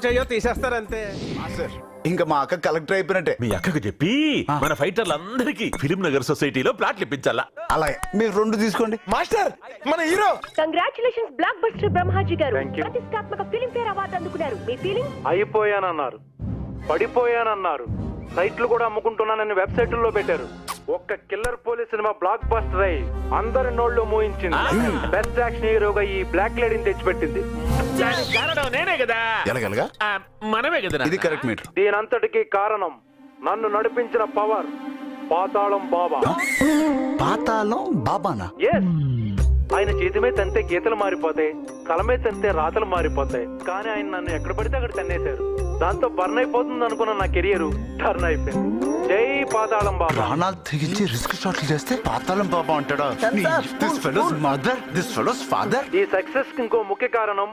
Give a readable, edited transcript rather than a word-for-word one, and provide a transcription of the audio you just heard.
చెయ్యో తీసేస్తారంతే. Sir ఇంకా మా అక్క కలెక్టర్ అయిపోయినట్టే. మీ అక్కకు చెప్పి మన ఫైటర్లందరికీ ఫిలిం నగర్ సొసైటీలో ప్లాట్లు ఇప్పించాలా. అలాగే మీరు 2 తీసుకోండి. మాస్టర్ మన hero. Congratulations block buster Brahmaji గారు ప్రతిష్టాత్మక ఫిలిం ఫేర్ అవార్డు అందుకున్నారు. మీ ఫీలింగ్? అయిపోయానన్నారు, పడిపోయానన్నారు, సైట్లు కూడా అమ్ముకుంటున్నానని వెబ్సైట్లో పెట్టారు. ఒక్క killer police cinema block buster అయి అందరి నోళ్ళు మూయించింది. బెస్ట్ యాక్షన్ హీరోగా ఈ బ్లాక్ లేడీని తెచ్చిపెట్టింది. దానికి కారణం నేనే కదా. ఎలాగలగా మనమే కదా. ఇది కరెక్ట్ మీటర్. దీనంతటికీ కారణం నన్ను నడిపించిన పవర్ పాతాళం బాబా. పాతాళం బాబానా? ఎస్, ఆయన చేతిమే తంతే గీతలు మారిపోతాయి, కలమే తంతే రాతలు మారిపోతాయి. కానీ ఆయన నన్ను ఎక్కడ పడితే అక్కడ తన్నేశారు. దాంతో బర్న్ అయిపోతుంది అనుకున్న నా కెరియర్ టర్న్ అయిపోయింది. జై పాతాళం బాబా. ప్రాణాలు తెగించి రిస్క్ షాట్లు చేస్తే పాతాళం బాబా అంటాడా? This fellows mother, this fellows father. ఈ సక్సెస్ కి ఇంకో ముఖ్య కారణం